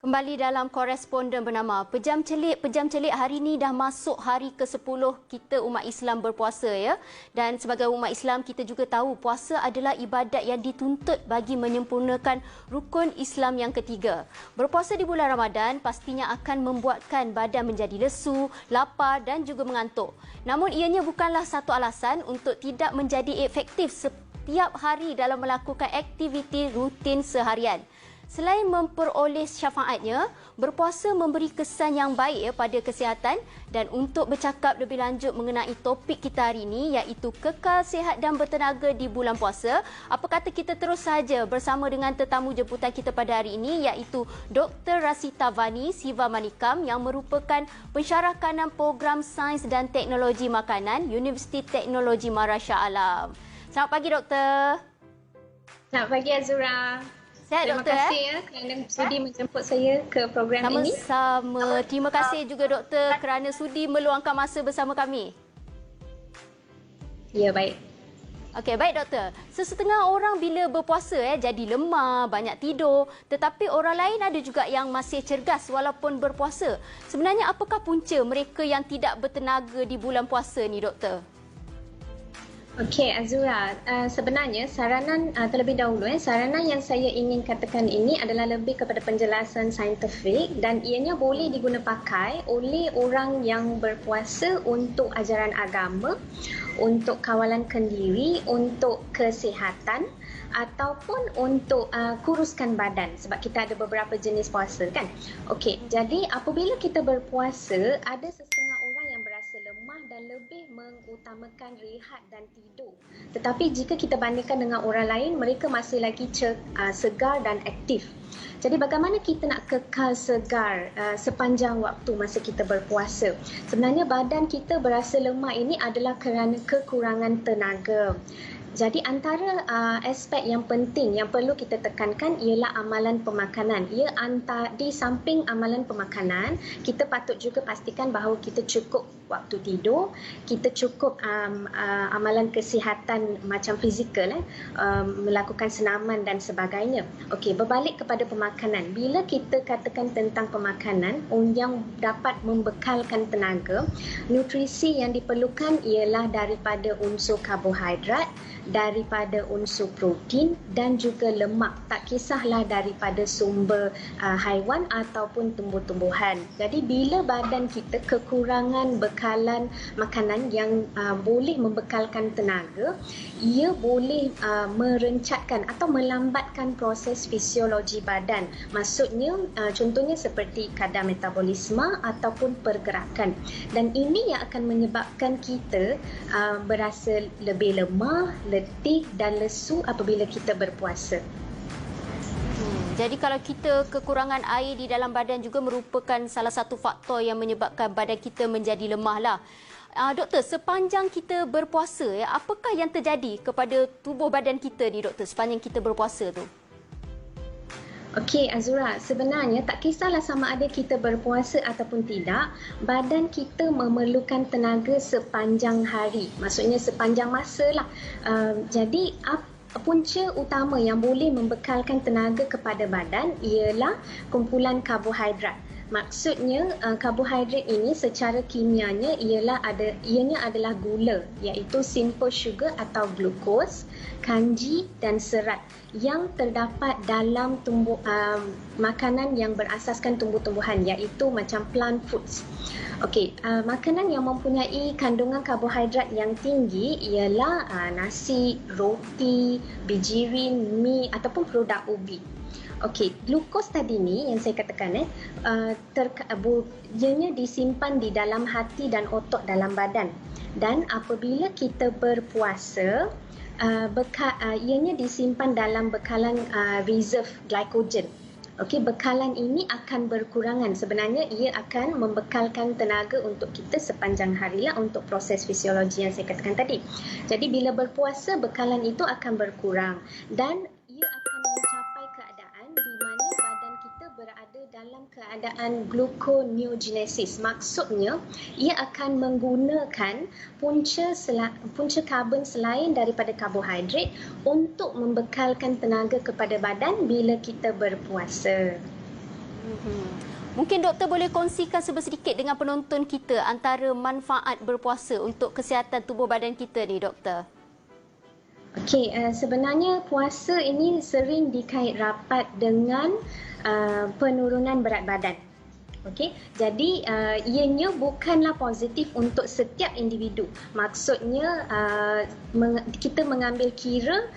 Kembali dalam koresponden bernama Pejam Celik. Pejam Celik hari ini dah masuk hari ke-10 kita umat Islam berpuasa ya. Dan sebagai umat Islam kita juga tahu puasa adalah ibadat yang dituntut bagi menyempurnakan rukun Islam yang ketiga. Berpuasa di bulan Ramadan pastinya akan membuatkan badan menjadi lesu, lapar dan juga mengantuk. Namun ianya bukanlah satu alasan untuk tidak menjadi efektif setiap hari dalam melakukan aktiviti rutin seharian. Selain memperoleh syafaatnya, berpuasa memberi kesan yang baik pada kesihatan. Dan untuk bercakap lebih lanjut mengenai topik kita hari ini iaitu kekal sihat dan bertenaga di bulan puasa, apa kata kita terus saja bersama dengan tetamu jemputan kita pada hari ini iaitu Dr. Rasita Vani Siva Manikam yang merupakan pensyarah kanan program Sains dan Teknologi Makanan Universiti Teknologi Mara Shah Alam. Selamat pagi Doktor. Selamat pagi Azura. Sihat, Terima Doktor, kasih kerana sudi menjemput saya ke program ini. Sama-sama. Terima kasih juga Doktor kerana sudi meluangkan masa bersama kami. Ya, baik. Okey, baik Doktor. Sesetengah orang bila berpuasa jadi lemah, banyak tidur. Tetapi orang lain ada juga yang masih cergas walaupun berpuasa. Sebenarnya apakah punca mereka yang tidak bertenaga di bulan puasa ni Doktor? Okey Azura, sebenarnya saranan terlebih dahulu saranan yang saya ingin katakan ini adalah lebih kepada penjelasan saintifik dan ianya boleh diguna pakai oleh orang yang berpuasa untuk ajaran agama, untuk kawalan kendiri, untuk kesihatan ataupun untuk kuruskan badan sebab kita ada beberapa jenis puasa kan. Okey, jadi apabila kita berpuasa ada setengah orang yang berasa lemah dan lebih mengutamakan rehat dan tidur. Tetapi jika kita bandingkan dengan orang lain, mereka masih lagi segar dan aktif. Jadi bagaimana kita nak kekal segar sepanjang waktu masa kita berpuasa? Sebenarnya badan kita berasa lemah ini adalah kerana kekurangan tenaga. Jadi antara aspek yang penting yang perlu kita tekankan ialah amalan pemakanan. Di samping amalan pemakanan, kita patut juga pastikan bahawa kita cukup waktu tidur, kita cukup amalan kesihatan macam fizikal, melakukan senaman dan sebagainya. Okey, berbalik kepada pemakanan. Bila kita katakan tentang pemakanan yang dapat membekalkan tenaga, nutrisi yang diperlukan ialah daripada unsur karbohidrat, daripada unsur protein dan juga lemak. Tak kisahlah daripada sumber haiwan ataupun tumbuh-tumbuhan. Jadi bila badan kita kekurangan bekalan makanan yang boleh membekalkan tenaga, ia boleh merencatkan atau melambatkan proses fisiologi badan. Maksudnya contohnya seperti kadar metabolisme ataupun pergerakan. Dan ini yang akan menyebabkan kita berasa lebih lemah, letih dan lesu apabila kita berpuasa. Jadi kalau kita kekurangan air di dalam badan juga merupakan salah satu faktor yang menyebabkan badan kita menjadi lemah lah. Doktor, sepanjang kita berpuasa, apakah yang terjadi kepada tubuh badan kita ni Doktor sepanjang kita berpuasa tu? Okey Azura, sebenarnya tak kisahlah sama ada kita berpuasa ataupun tidak, badan kita memerlukan tenaga sepanjang hari. Maksudnya sepanjang masa lah. Jadi punca utama yang boleh membekalkan tenaga kepada badan ialah kumpulan karbohidrat. Maksudnya karbohidrat ini secara kimianya ianya adalah gula, iaitu simple sugar atau glukos, kanji dan serat yang terdapat dalam makanan yang berasaskan tumbuh-tumbuhan, iaitu macam plant foods. Okey, makanan yang mempunyai kandungan karbohidrat yang tinggi ialah nasi, roti, bijirin, mi ataupun produk ubi. Okey, glukos tadi ni yang saya katakan ianya disimpan di dalam hati dan otot dalam badan. Dan apabila kita berpuasa, ianya disimpan dalam bekalan reserve glycogen. Okey, bekalan ini akan berkurangan. Sebenarnya ia akan membekalkan tenaga untuk kita sepanjang harilah untuk proses fisiologi yang saya katakan tadi. Jadi bila berpuasa, bekalan itu akan berkurang dan ia akan mencapai keadaan di mana badan kita berada dalam keadaan gluconeogenesis. Maksudnya, ia akan menggunakan punca karbon selain daripada karbohidrat untuk membekalkan tenaga kepada badan bila kita berpuasa. Mungkin doktor boleh kongsikan sedikit dengan penonton kita antara manfaat berpuasa untuk kesihatan tubuh badan kita ni, doktor. Okey, sebenarnya puasa ini sering dikait rapat dengan penurunan berat badan. Okey, jadi ianya bukanlah positif untuk setiap individu. Maksudnya kita mengambil kira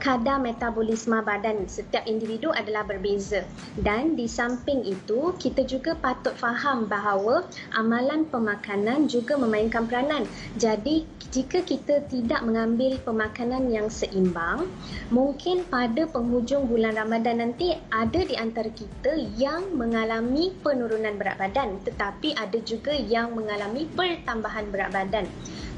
kadar metabolisme badan setiap individu adalah berbeza. Dan di samping itu, kita juga patut faham bahawa amalan pemakanan juga memainkan peranan. Jadi jika kita tidak mengambil pemakanan yang seimbang, mungkin pada penghujung bulan Ramadan nanti ada di antara kita yang mengalami penurunan berat badan, tetapi ada juga yang mengalami pertambahan berat badan.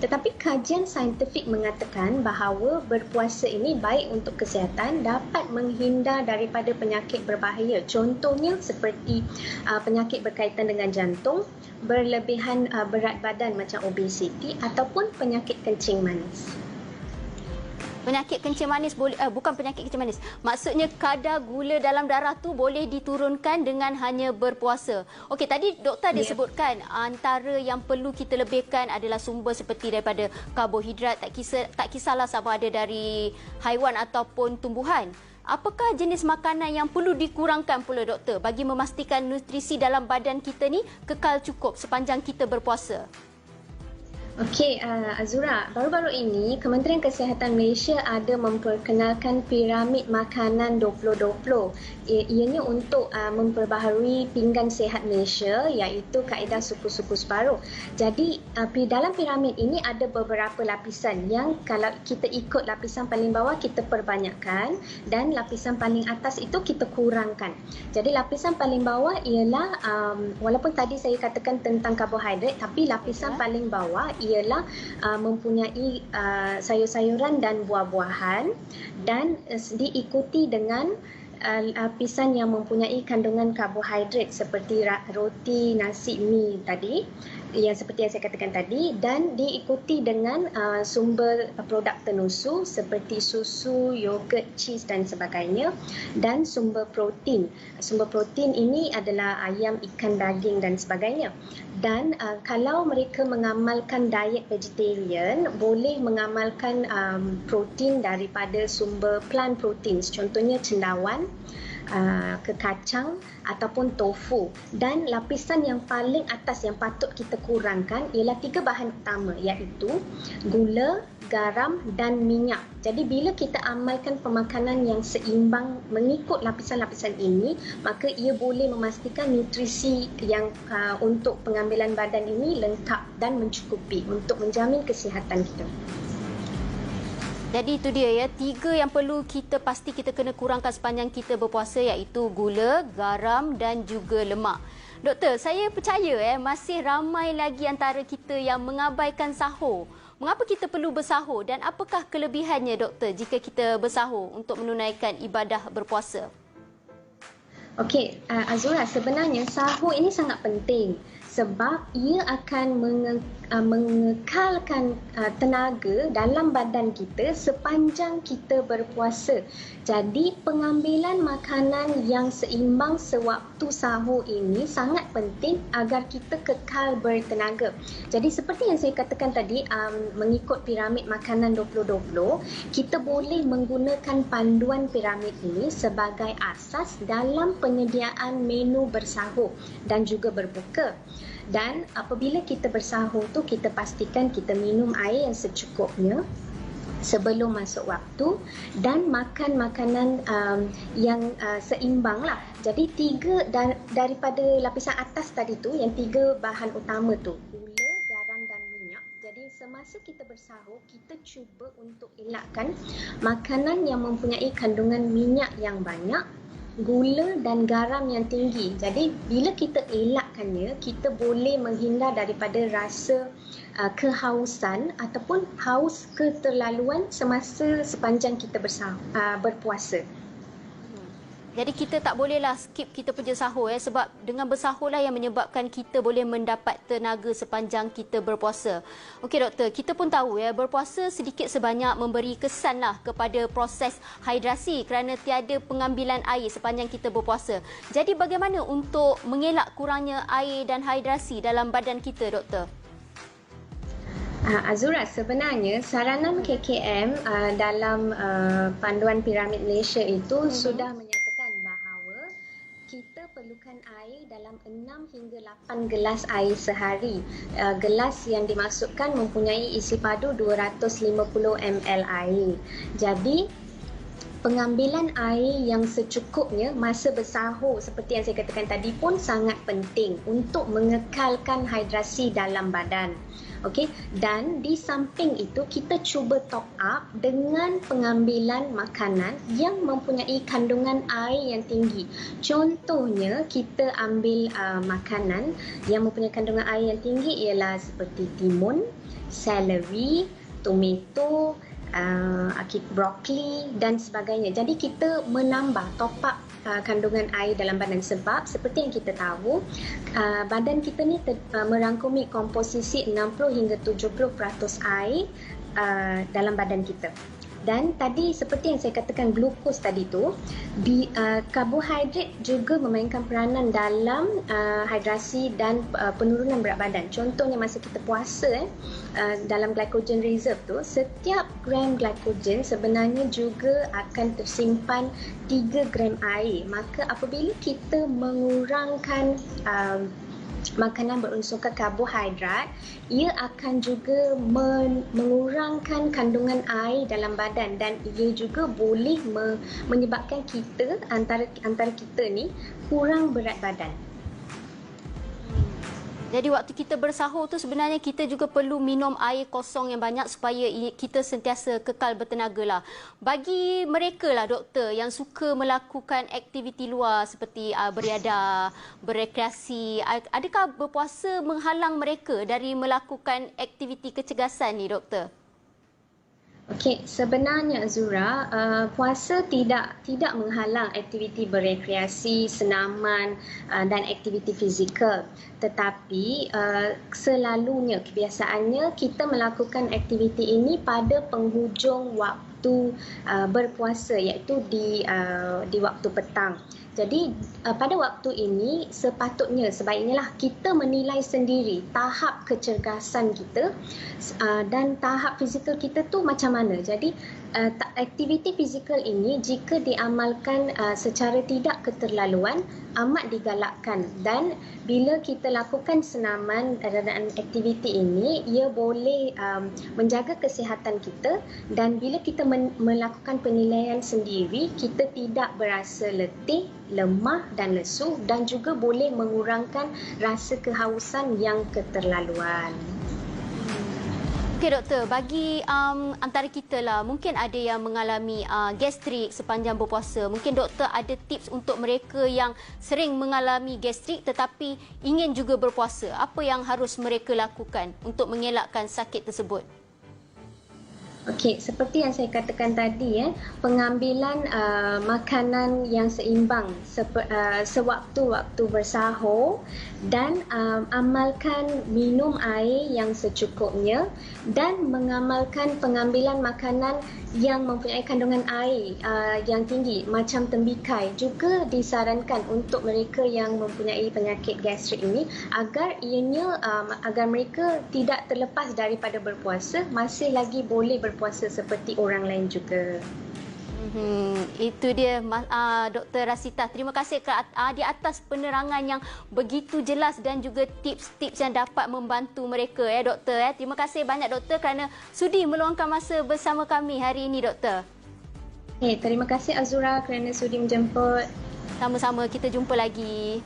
Tetapi kajian saintifik mengatakan bahawa berpuasa ini baik untuk kesihatan, dapat menghindar daripada penyakit berbahaya. Contohnya seperti penyakit berkaitan dengan jantung, berlebihan berat badan macam obesiti ataupun penyakit kencing manis. Penyakit kencing manis boleh bukan penyakit kencing manis. Maksudnya kadar gula dalam darah tu boleh diturunkan dengan hanya berpuasa. Okey, tadi doktor ada sebutkan antara yang perlu kita lebihkan adalah sumber seperti daripada karbohidrat, tak kisahlah sama ada dari haiwan ataupun tumbuhan. Apakah jenis makanan yang perlu dikurangkan pula, doktor, bagi memastikan nutrisi dalam badan kita ni kekal cukup sepanjang kita berpuasa? Okey, Azura, baru-baru ini Kementerian Kesihatan Malaysia ada memperkenalkan piramid makanan 2020. Ianya untuk memperbaharui pinggan sihat Malaysia, iaitu kaedah suku-suku separuh. Jadi dalam piramid ini ada beberapa lapisan yang kalau kita ikut lapisan paling bawah kita perbanyakkan dan lapisan paling atas itu kita kurangkan. Jadi lapisan paling bawah ialah walaupun tadi saya katakan tentang karbohidrat, tapi lapisan paling bawah ialah mempunyai sayur-sayuran dan buah-buahan dan diikuti dengan lapisan yang mempunyai kandungan karbohidrat seperti roti, nasi, mi tadi, yang seperti yang saya katakan tadi, dan diikuti dengan sumber produk tenusu seperti susu, yogurt, cheese dan sebagainya, dan sumber protein. Sumber protein ini adalah ayam, ikan, daging dan sebagainya. Dan kalau mereka mengamalkan diet vegetarian, boleh mengamalkan protein daripada sumber plant proteins, contohnya cendawan, ke kacang ataupun tofu. Dan lapisan yang paling atas yang patut kita kurangkan ialah 3 bahan utama, iaitu gula, garam dan minyak. Jadi bila kita amalkan pemakanan yang seimbang mengikut lapisan-lapisan ini, maka ia boleh memastikan nutrisi yang untuk pengambilan badan ini lengkap dan mencukupi untuk menjamin kesihatan kita. Jadi itu dia ya, 3 yang perlu kita pasti kita kena kurangkan sepanjang kita berpuasa, iaitu gula, garam dan juga lemak. Doktor, saya percaya masih ramai lagi antara kita yang mengabaikan sahur. Mengapa kita perlu bersahur dan apakah kelebihannya, doktor, jika kita bersahur untuk menunaikan ibadah berpuasa? Okey, Azura, sebenarnya sahur ini sangat penting sebab ia akan mengekalkan tenaga dalam badan kita sepanjang kita berpuasa. Jadi pengambilan makanan yang seimbang sewaktu sahur ini sangat penting agar kita kekal bertenaga. Jadi seperti yang saya katakan tadi, mengikut piramid makanan 2020, kita boleh menggunakan panduan piramid ini sebagai asas dalam penyediaan menu bersahur dan juga berbuka. Dan apabila kita bersahur tu, kita pastikan kita minum air yang secukupnya sebelum masuk waktu dan makan makanan yang seimbang lah. Jadi 3 daripada lapisan atas tadi tu, yang 3 bahan utama tu, gula, garam dan minyak. Jadi semasa kita bersahur, kita cuba untuk elakkan makanan yang mempunyai kandungan minyak yang banyak, gula dan garam yang tinggi. Jadi bila kita elakkannya, kita boleh menghindar daripada rasa kehausan ataupun haus keterlaluan semasa sepanjang kita berpuasa. Jadi kita tak bolehlah skip kita punya sahur sebab dengan bersahurlah yang menyebabkan kita boleh mendapat tenaga sepanjang kita berpuasa. Okey doktor, kita pun tahu berpuasa sedikit sebanyak memberi kesanlah kepada proses hidrasi kerana tiada pengambilan air sepanjang kita berpuasa. Jadi bagaimana untuk mengelak kurangnya air dan hidrasi dalam badan kita doktor? Azura, sebenarnya saranan KKM dalam panduan piramid Malaysia itu sudah menyatakan bahawa kita perlukan air dalam 6 hingga 8 gelas air sehari. Gelas yang dimasukkan mempunyai isi padu 250 ml air. Jadi pengambilan air yang secukupnya masa bersahur seperti yang saya katakan tadi pun sangat penting untuk mengekalkan hidrasi dalam badan. Okey, dan di samping itu kita cuba top up dengan pengambilan makanan yang mempunyai kandungan air yang tinggi. Contohnya kita ambil makanan yang mempunyai kandungan air yang tinggi ialah seperti timun, seleri, tomato, brokoli dan sebagainya. Jadi kita menambah top up kandungan air dalam badan sebab seperti yang kita tahu badan kita ni merangkumi komposisi 60 hingga 70% air dalam badan kita. Dan tadi seperti yang saya katakan glukos tadi tu, karbohidrat juga memainkan peranan dalam hidrasi dan penurunan berat badan. Contohnya masa kita puasa dalam glycogen reserve tu, setiap gram glycogen sebenarnya juga akan tersimpan 3 gram air. Maka apabila kita mengurangkan makanan berunsurkan karbohidrat, ia akan juga mengurangkan kandungan air dalam badan dan ia juga boleh menyebabkan kita antara kita ni kurang berat badan. Jadi waktu kita bersahur tu sebenarnya kita juga perlu minum air kosong yang banyak supaya kita sentiasa kekal bertenaga lah. Bagi mereka lah doktor yang suka melakukan aktiviti luar seperti beriadah, berekreasi, adakah berpuasa menghalang mereka dari melakukan aktiviti kecergasan ni doktor? Okey, sebenarnya Azura, puasa tidak menghalang aktiviti berekreasi, senaman dan aktiviti fizikal. Tetapi selalunya, kebiasaannya kita melakukan aktiviti ini pada penghujung waktu berpuasa iaitu di waktu petang. Jadi pada waktu ini sebaiknya kita menilai sendiri tahap kecergasan kita dan tahap fizikal kita tu macam mana. Jadi aktiviti fizikal ini jika diamalkan secara tidak keterlaluan amat digalakkan, dan bila kita lakukan senaman dan aktiviti ini ia boleh menjaga kesihatan kita, dan bila kita melakukan penilaian sendiri kita tidak berasa letih, lemah dan lesu, dan juga boleh mengurangkan rasa kehausan yang keterlaluan. Okey doktor, bagi antara kita lah mungkin ada yang mengalami gastrik sepanjang berpuasa. Mungkin doktor ada tips untuk mereka yang sering mengalami gastrik tetapi ingin juga berpuasa. Apa yang harus mereka lakukan untuk mengelakkan sakit tersebut? Okey, seperti yang saya katakan tadi, pengambilan makanan yang seimbang sewaktu-waktu bersahur, dan amalkan minum air yang secukupnya, dan mengamalkan pengambilan makanan yang mempunyai kandungan air yang tinggi macam tembikai. Juga disarankan untuk mereka yang mempunyai penyakit gastrik ini agar mereka tidak terlepas daripada berpuasa, masih lagi boleh berpuasa seperti orang lain juga. Itu dia Dr. Rasita. Terima kasih di atas penerangan yang begitu jelas dan juga tips-tips yang dapat membantu mereka doktor. Terima kasih banyak doktor kerana sudi meluangkan masa bersama kami hari ini doktor. Terima kasih Azura kerana sudi menjemput. Sama-sama, kita jumpa lagi.